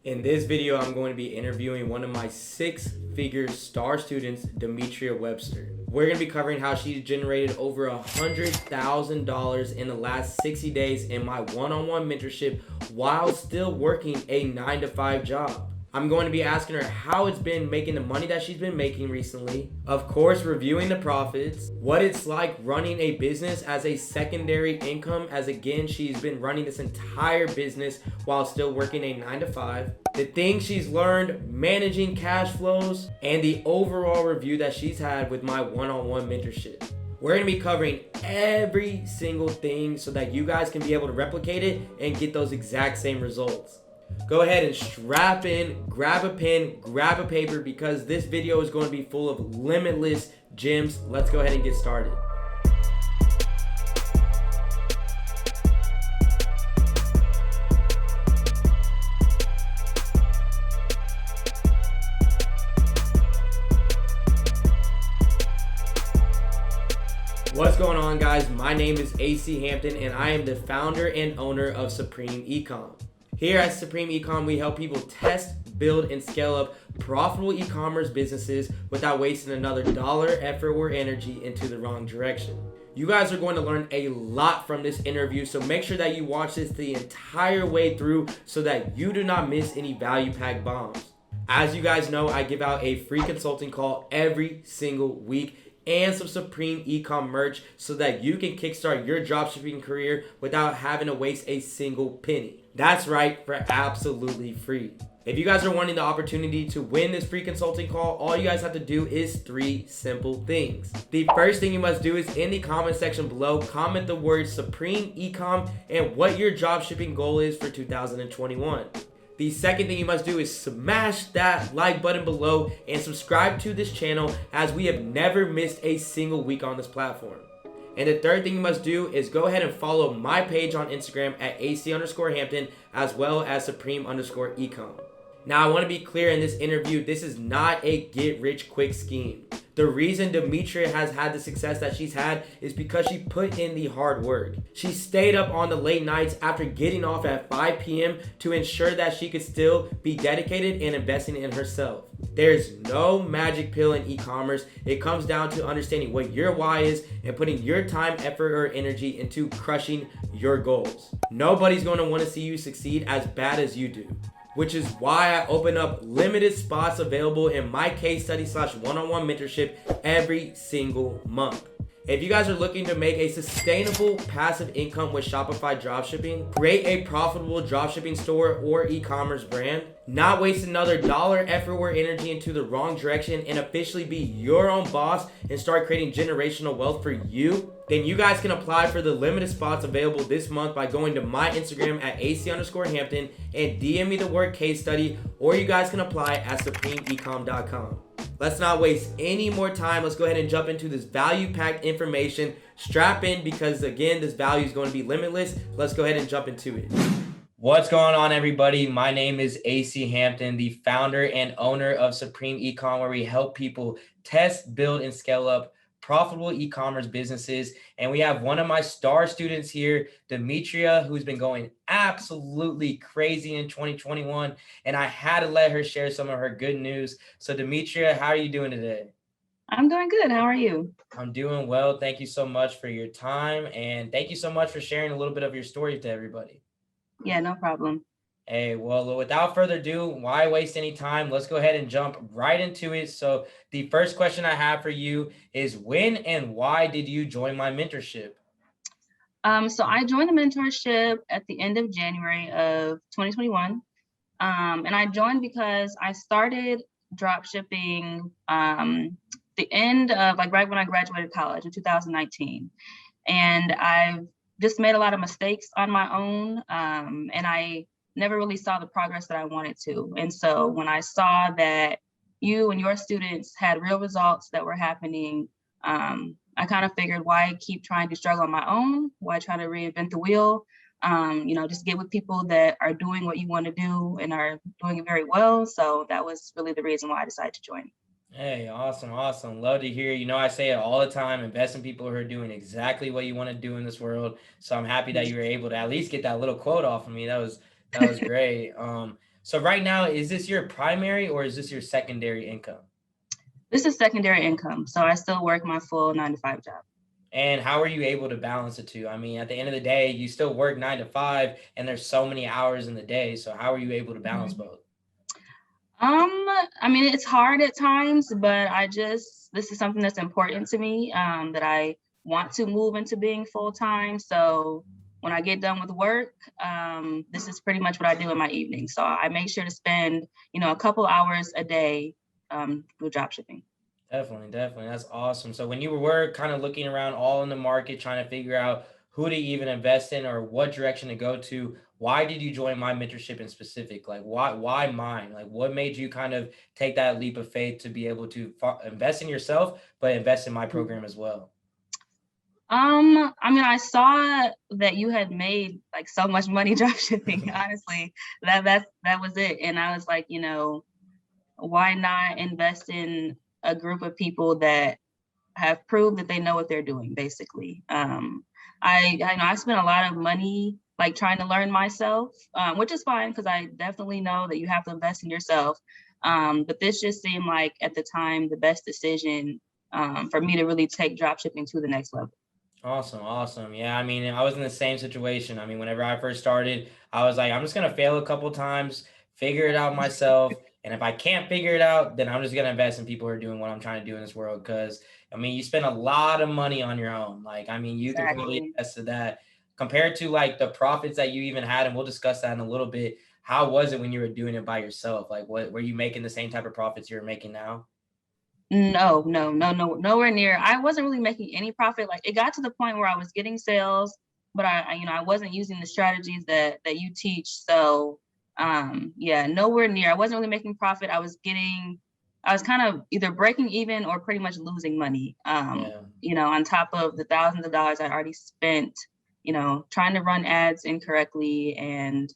In this video, I'm going to be interviewing one of my six-figure star students, Demetria Webster. We're going to be covering how she's generated over $100,000 in the last 60 days in my one-on-one mentorship while still working a 9-to-5 job. I'm going to be asking her how it's been making the money that she's been making recently. Of course, reviewing the profits, what it's like running a business as a secondary income, as again, she's been running this entire business while still working a 9-to-5. The things she's learned managing cash flows, and the overall review that she's had with my one-on-one mentorship. We're going to be covering every single thing so that you guys can be able to replicate it and get those exact same results. Go ahead and strap in, grab a pen, grab a paper, because this video is going to be full of limitless gems. Let's go ahead and get started. What's going on, guys? My name is AC Hampton and I am the founder and owner of Supreme Ecom. Here at Supreme Ecom, we help people test, build, and scale up profitable e-commerce businesses without wasting another dollar, effort, or energy into the wrong direction. You guys are going to learn a lot from this interview, so make sure that you watch this the entire way through so that you do not miss any value-packed bombs. As you guys know, I give out a free consulting call every single week and some Supreme Ecom merch so that you can kickstart your dropshipping career without having to waste a single penny. That's right, for absolutely free. If you guys are wanting the opportunity to win this free consulting call, all you guys have to do is 3 simple things. The first thing you must do is in the comment section below, comment the word Supreme Ecom and what your dropshipping goal is for 2021. The second thing you must do is smash that like button below and subscribe to this channel, as we have never missed a single week on this platform. And the third thing you must do is go ahead and follow my page on Instagram at AC_Hampton, as well as Supreme_Ecom. Now, I want to be clear in this interview, this is not a get-rich-quick scheme. The reason Demetria has had the success that she's had is because she put in the hard work. She stayed up on the late nights after getting off at 5 p.m. to ensure that she could still be dedicated and investing in herself. There's no magic pill in e-commerce. It comes down to understanding what your why is and putting your time, effort, or energy into crushing your goals. Nobody's going to want to see you succeed as bad as you do, which is why I open up limited spots available in my case study / one-on-one mentorship every single month. If you guys are looking to make a sustainable passive income with Shopify dropshipping, create a profitable dropshipping store or e-commerce brand, not waste another dollar, effort, or energy into the wrong direction, and officially be your own boss and start creating generational wealth for you, then you guys can apply for the limited spots available this month by going to my Instagram at AC_Hampton and DM me the word case study, or you guys can apply at SupremeEcom.com. Let's not waste any more time. Let's go ahead and jump into this value-packed information. Strap in, because again, this value is going to be limitless. Let's go ahead and jump into it. What's going on, everybody? My name is AC Hampton, the founder and owner of Supreme Ecom, where we help people test, build, and scale up profitable e-commerce businesses. And we have one of my star students here, Demetria, who's been going absolutely crazy in 2021. And I had to let her share some of her good news. So Demetria, how are you doing today? I'm doing good. How are you? I'm doing well. Thank you so much for your time. And thank you so much for sharing a little bit of your story to everybody. Yeah, no problem. Hey, well, without further ado, why waste any time? Let's go ahead and jump right into it. So the first question I have for you is, when and why did you join my mentorship? So I joined the mentorship at the end of January of 2021. And I joined because I started drop shipping the end of right when I graduated college in 2019. And I've just made a lot of mistakes on my own. And I never really saw the progress that I wanted to. And so when I saw that you and your students had real results that were happening, I kind of figured, why keep trying to struggle on my own? Why try to reinvent the wheel? Just get with people that are doing what you want to do and are doing it very well. So that was really the reason why I decided to join. Hey, awesome. Love to hear. I say it all the time, invest in people who are doing exactly what you want to do in this world. So I'm happy that you were able to at least get that little quote off of me. That was great. So right now, is this your primary or is this your secondary income? This is secondary income. So I still work my full 9 to 5 job. And how are you able to balance the two? I mean, at the end of the day, you still work 9 to 5 and there's so many hours in the day. So how are you able to balance Mhm. both? I mean, it's hard at times, but this is something that's important to me, that I want to move into being full time. So when I get done with work, this is pretty much what I do in my evening. So I make sure to spend, a couple hours a day, with drop shipping. Definitely, definitely. That's awesome. So when you were kind of looking around all in the market, trying to figure out who to even invest in or what direction to go to, why did you join my mentorship in specific? Like why mine? Like what made you kind of take that leap of faith to be able to invest in yourself, but invest in my program as well? I mean, I saw that you had made like so much money drop shipping. Honestly, that was it, and I was like, why not invest in a group of people that have proved that they know what they're doing, basically. I know I spent a lot of money like trying to learn myself, which is fine because I definitely know that you have to invest in yourself. But this just seemed like at the time the best decision, for me to really take drop shipping to the next level. Awesome, awesome. Yeah, I mean, I was in the same situation. I mean, whenever I first started, I was like, I'm just gonna fail a couple times, figure it out myself, and if I can't figure it out, then I'm just gonna invest in people who are doing what I'm trying to do in this world. Because I mean, you spend a lot of money on your own. Like, I mean, you can probably Exactly. attest to that. Compared to like the profits that you even had, and we'll discuss that in a little bit. How was it when you were doing it by yourself? Like, what were you making the same type of profits you're making now? No, no, no, no, nowhere near. I wasn't really making any profit. Like it got to the point where I was getting sales, but I wasn't using the strategies that you teach. So, yeah, nowhere near. I wasn't really making profit. I was kind of either breaking even or pretty much losing money. Yeah. On top of the thousands of dollars I already spent, trying to run ads incorrectly and,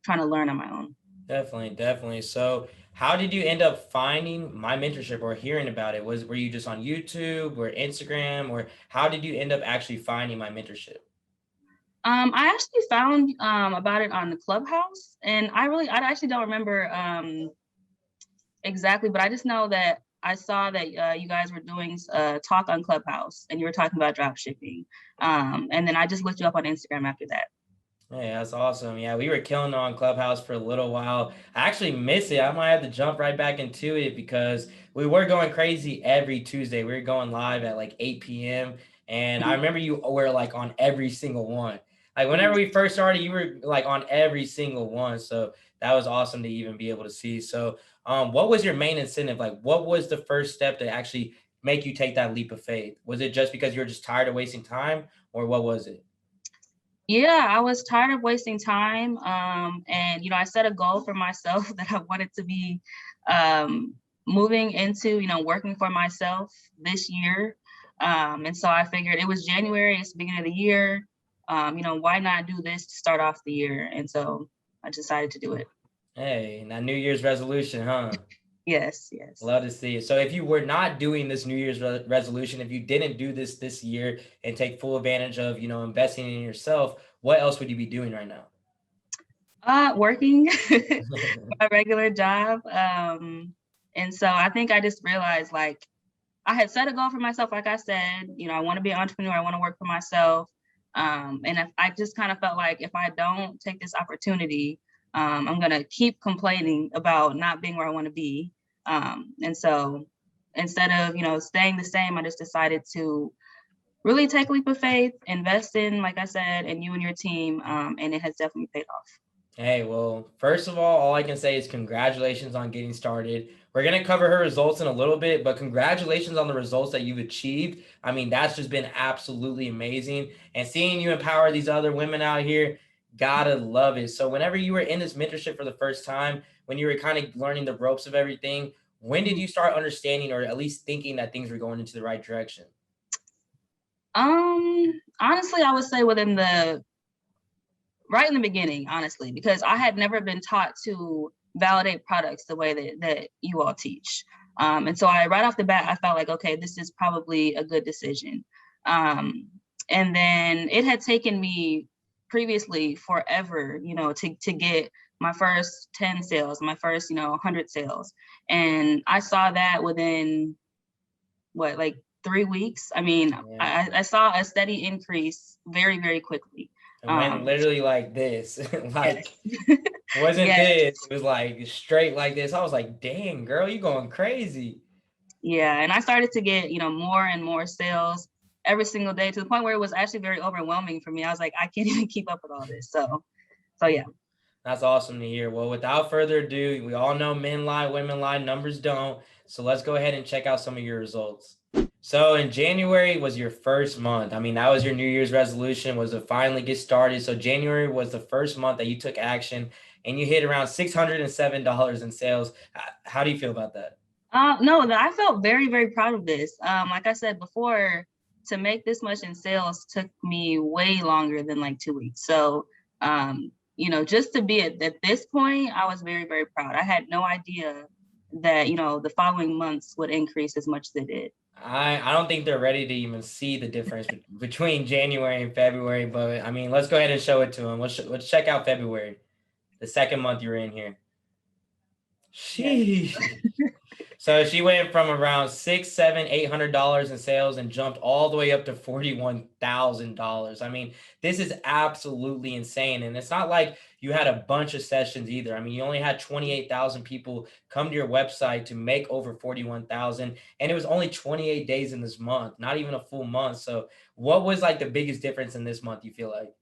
trying to learn on my own. Definitely, definitely. So, how did you end up finding my mentorship or hearing about it? Were you just on YouTube or Instagram, or how did you end up actually finding my mentorship? I actually found about it on the Clubhouse, and I actually don't remember exactly, but I just know that I saw that you guys were doing a talk on Clubhouse, and you were talking about drop shipping, and then I just looked you up on Instagram after that. Hey, that's awesome. Yeah, we were killing it on Clubhouse for a little while. I actually miss it. I might have to jump right back into it because we were going crazy every Tuesday. We were going live at like 8 p.m. And I remember you were like on every single one. Like whenever we first started, you were like on every single one. So that was awesome to even be able to see. So what was your main incentive? Like what was the first step to actually make you take that leap of faith? Was it just because you were just tired of wasting time, or what was it? Yeah, I was tired of wasting time. And I set a goal for myself that I wanted to be moving into, working for myself this year. And so I figured it was January, it's the beginning of the year. Why not do this to start off the year? And so I decided to do it. Hey, that New Year's resolution, huh? Yes, yes. Love to see it. So if you were not doing this New Year's resolution, if you didn't do this year and take full advantage of, investing in yourself, what else would you be doing right now? Working my regular job. And so I think I just realized like I had set a goal for myself. Like I said, I want to be an entrepreneur. I want to work for myself. And if, I just kind of felt like if I don't take this opportunity, I'm going to keep complaining about not being where I want to be. And so instead of, staying the same, I just decided to really take a leap of faith, invest in, like I said, and you and your team. And it has definitely paid off. Hey, well, first of all I can say is congratulations on getting started. We're going to cover her results in a little bit, but congratulations on the results that you've achieved. I mean, that's just been absolutely amazing. And seeing you empower these other women out here, gotta love it. So, whenever you were in this mentorship for the first time, when you were kind of learning the ropes of everything, when did Mhm. you start understanding or at least thinking that things were going into the right direction? Honestly, I would say within the right in the beginning, honestly, because I had never been taught to validate products the way that you all teach. And so right off the bat, I felt like, okay, this is probably a good decision. Um, and then it had taken me previously forever, to get my first 10 sales, my first, 100 sales. And I saw that within like 3 weeks. I mean, Yeah. I saw a steady increase very, very quickly. It went literally like this. Like, Yes. it wasn't Yes. this. It was like straight like this. I was like, dang, girl, you going crazy. Yeah. And I started to get, more and more sales every single day, to the point where it was actually very overwhelming for me. I was like, I can't even keep up with all this. So yeah. That's awesome to hear. Well, without further ado, we all know men lie, women lie, numbers don't. So let's go ahead and check out some of your results. So in January was your first month. I mean, that was your New Year's resolution, was to finally get started. So January was the first month that you took action and you hit around $607 in sales. How do you feel about that? No, I felt very, very proud of this. Like I said before, to make this much in sales took me way longer than like 2 weeks. So, just to be at this point, I was very, very proud. I had no idea that, the following months would increase as much as they did. I don't think they're ready to even see the difference between January and February, but I mean, let's go ahead and show it to them. Let's check out February, the second month you're in here. Yes. Sheesh. So she went from around $600, $700, $800 in sales and jumped all the way up to $41,000. I mean, this is absolutely insane. And it's not like you had a bunch of sessions either. I mean, you only had 28,000 people come to your website to make over 41,000, and it was only 28 days in this month, not even a full month. So what was like the biggest difference in this month, you feel like?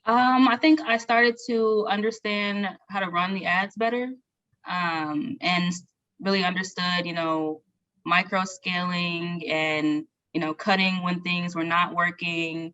I think I started to understand how to run the ads better, and really understood, micro scaling and, cutting when things were not working,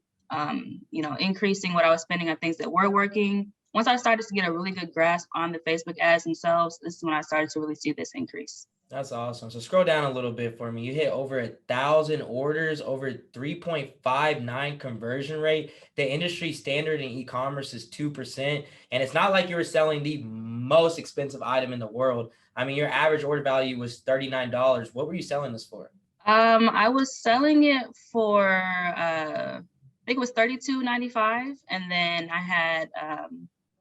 increasing what I was spending on things that were working. Once I started to get a really good grasp on the Facebook ads themselves, this is when I started to really see this increase. That's awesome. So scroll down a little bit for me. You hit over 1,000 orders, over 3.59 conversion rate. The industry standard in e-commerce is 2%. And it's not like you were selling the most expensive item in the world. I mean, your average order value was $39. What were you selling this for? I was selling it for I think it was $32.95, and then I had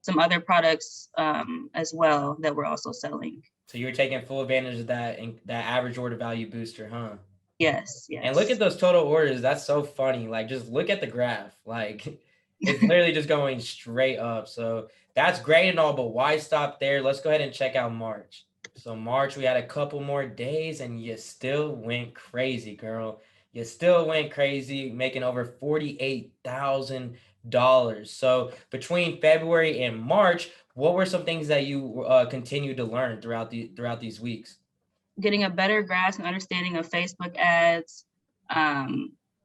some other products as well that were also selling. So you were taking full advantage of that average order value booster, huh? Yes, And look yes. at those total orders. That's so funny. Like, just look at the graph. Like, it's literally just going straight up. So that's great and all, but why stop there? Let's go ahead and check out March. So March, we had a couple more days and you still went crazy, girl. You still went crazy, making over $48,000. So between February and March, what were some things that you continued to learn throughout these weeks? Getting a better grasp and understanding of Facebook ads,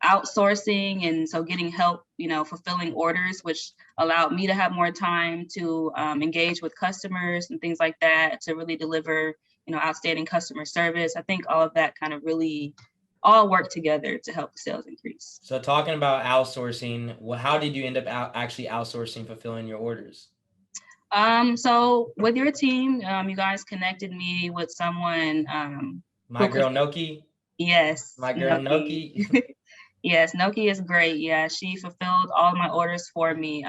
outsourcing, and so getting help, fulfilling orders, which allowed me to have more time to engage with customers and things like that, to really deliver, outstanding customer service. I think all of that kind of really all work together to help the sales increase. So talking about outsourcing, how did you end up actually outsourcing fulfilling your orders? So with your team, you guys connected me with someone My girl Noki. Yes, My girl Noki. Yes, Noki is great. Yeah, she fulfilled all of my orders for me,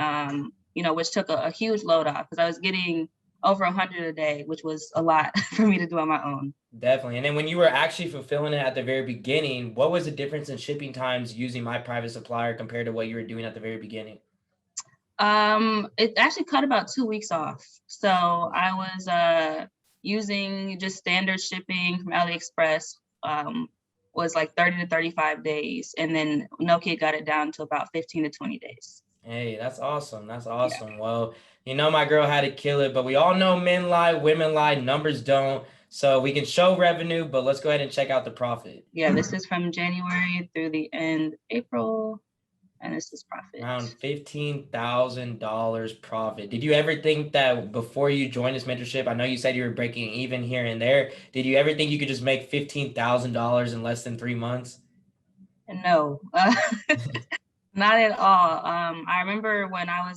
which took a huge load off, because I was getting over 100 a day, which was a lot for me to do on my own. Definitely. And then when you were actually fulfilling it at the very beginning, what was the difference in shipping times using my private supplier compared to what you were doing at the very beginning? It actually cut about 2 weeks off. So I was using just standard shipping from AliExpress, was like 30 to 35 days. And then Nokia got it down to about 15 to 20 days. Hey, that's awesome. That's awesome. Yeah. Well, my girl had to kill it, but we all know men lie, women lie, numbers don't. So we can show revenue, but let's go ahead and check out the profit. Yeah, this is from January through the end of April. And this is profit. Around $15,000 profit. Did you ever think that before you joined this mentorship, I know you said you were breaking even here and there, did you ever think you could just make $15,000 in less than 3 months? No, not at all. I remember when I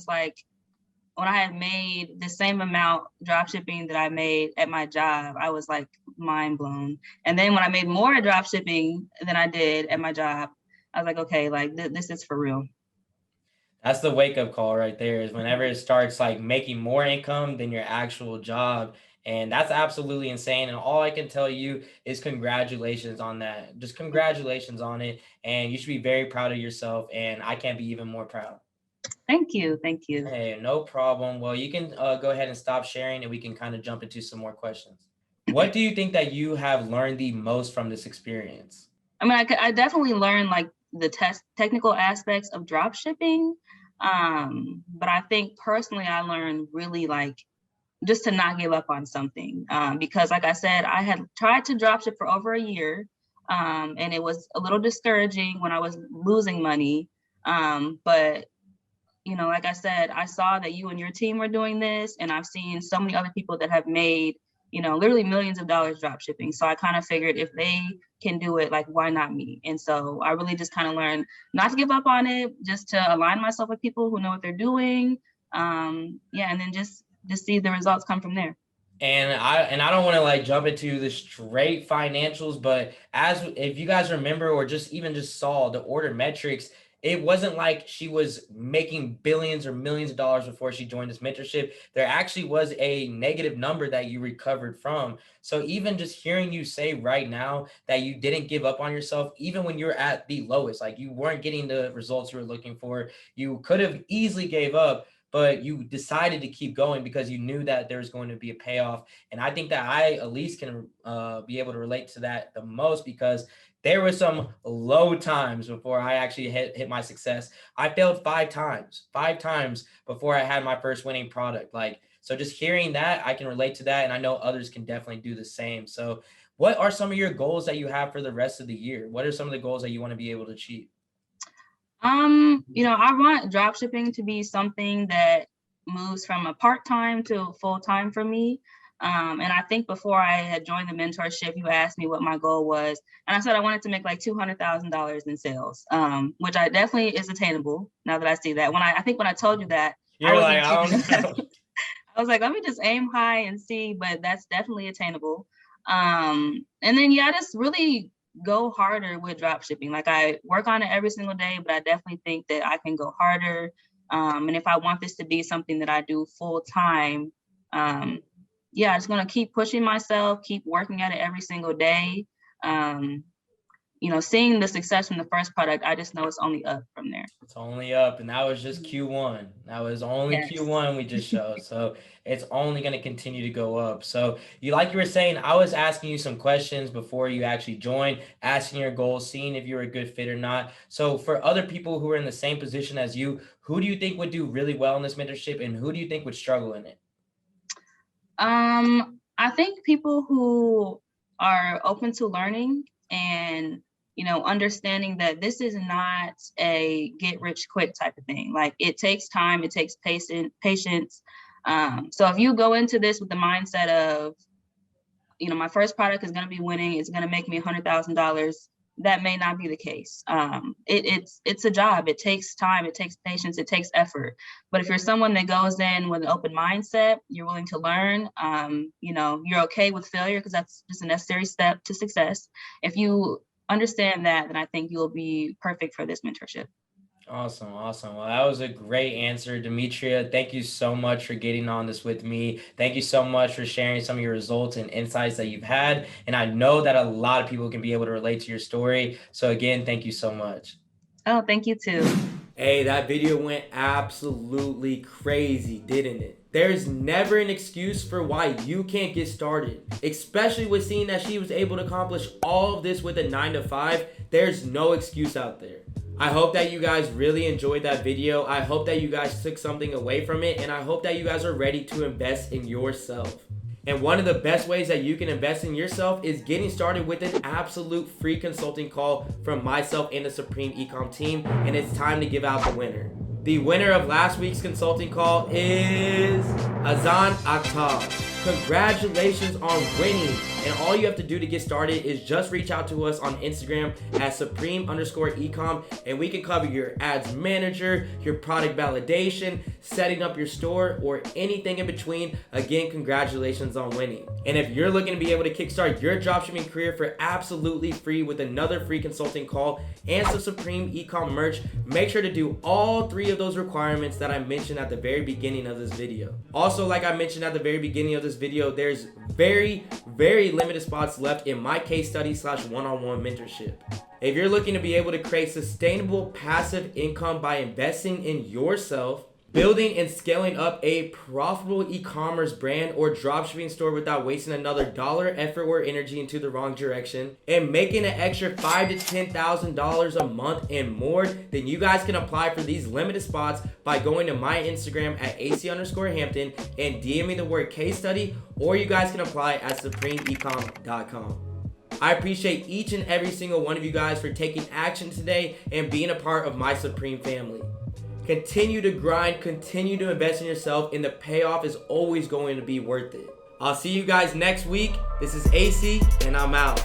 had made the same amount drop shipping that I made at my job, I was like mind blown. And then when I made more drop shipping than I did at my job, I was like, okay, like this is for real. That's the wake up call right there, is whenever it starts like making more income than your actual job. And that's absolutely insane. And all I can tell you is congratulations on that. Just congratulations on it. And you should be very proud of yourself. And I can't be even more proud. Thank you. Thank you. Hey, no problem. Well, you can go ahead and stop sharing and we can kind of jump into some more questions. What do you think that you have learned the most from this experience? I mean, I definitely learned like the technical aspects of drop shipping. But I think personally, I learned really like just to not give up on something. Because like I said, I had tried to drop ship for over a year. And it was a little discouraging when I was losing money. But you know, like I said, I saw that you and your team were doing this, and I've seen so many other people that have made, you know, literally millions of dollars drop shipping. So I kind of figured if they can do it, like, why not me? And so I really just kind of learned not to give up on it, just to align myself with people who know what they're doing. Yeah, and then just see the results come from there. And I don't want to like jump into the straight financials, but as if you guys remember or just even just saw the order metrics, it wasn't like she was making billions or millions of dollars before she joined this mentorship. There actually was a negative number that you recovered from. So even just hearing you say right now that you didn't give up on yourself, even when you're at the lowest, like you weren't getting the results you were looking for, you could have easily gave up, but you decided to keep going because you knew that there's going to be a payoff. And I think that I at least can be able to relate to that the most, because there were some low times before I actually hit my success. I failed five times before I had my first winning product. Like, so just hearing that, I can relate to that. And I know others can definitely do the same. So what are some of your goals that you have for the rest of the year? What are some of the goals that you want to be able to achieve? You know, I want drop shipping to be something that moves from a part-time to full-time for me. And I think before I had joined the mentorship, you asked me what my goal was. And I said I wanted to make like $200,000 in sales, which I definitely is attainable now that I see that. I think when I told you that, You're like, I don't know. I was like, let me just aim high and see, but that's definitely attainable. And then, yeah, just really go harder with drop shipping. Like, I work on it every single day, but I definitely think that I can go harder. And if I want this to be something that I do full time, yeah, I'm just going to keep pushing myself, keep working at it every single day. You know, seeing the success from the first product, I just know it's only up from there. It's only up, and that was just Q1. That was only Yes. Q1 we just showed. So it's only going to continue to go up. So like you were saying, I was asking you some questions before you actually joined, asking your goals, seeing if you were a good fit or not. So for other people who are in the same position as you, who do you think would do really well in this mentorship, and who do you think would struggle in it? I think people who are open to learning and, you know, understanding that this is not a get rich quick type of thing. Like, it takes time, it takes patience. So if you go into this with the mindset of, you know, my first product is going to be winning, it's going to make me $100,000, that may not be the case. It's a job. It takes time, it takes patience, it takes effort. But if you're someone that goes in with an open mindset, you're willing to learn, you know, you're okay with failure because that's just a necessary step to success. If you understand that, then I think you'll be perfect for this mentorship. Awesome. Well, that was a great answer, Demetria. Thank you so much for getting on this with me. Thank you so much for sharing some of your results and insights that you've had. And I know that a lot of people can be able to relate to your story. So again, thank you so much. Oh, thank you too. Hey, that video went absolutely crazy, didn't it? There's never an excuse for why you can't get started, especially with seeing that she was able to accomplish all of this with a 9-to-5. There's no excuse out there. I hope that you guys really enjoyed that video. I hope that you guys took something away from it, and I hope that you guys are ready to invest in yourself. And one of the best ways that you can invest in yourself is getting started with an absolute free consulting call from myself and the Supreme Ecom team, and it's time to give out the winner. The winner of last week's consulting call is Azan Akhtar. Congratulations on winning And all you have to do to get started is just reach out to us on Instagram at supreme_ecom, and we can cover your ads manager, your product validation, setting up your store, or anything in between. Again, congratulations on winning. And if you're looking to be able to kickstart your dropshipping career for absolutely free with another free consulting call and some Supreme Ecom merch, make sure to do all 3 of those requirements that I mentioned at the very beginning of this video. Also, like I mentioned at the very beginning of this video, there's very limited spots left in my case study / one-on-one mentorship. If you're looking to be able to create sustainable passive income by investing in yourself, building and scaling up a profitable e-commerce brand or dropshipping store without wasting another dollar, effort, or energy into the wrong direction, and making an extra $5,000 to $10,000 a month and more, then you guys can apply for these limited spots by going to my Instagram at AC_Hampton and DMing the word case study, or you guys can apply at supremeecom.com. I appreciate each and every single one of you guys for taking action today and being a part of my Supreme family. Continue to grind, continue to invest in yourself, and the payoff is always going to be worth it. I'll see you guys next week. This is AC, and I'm out.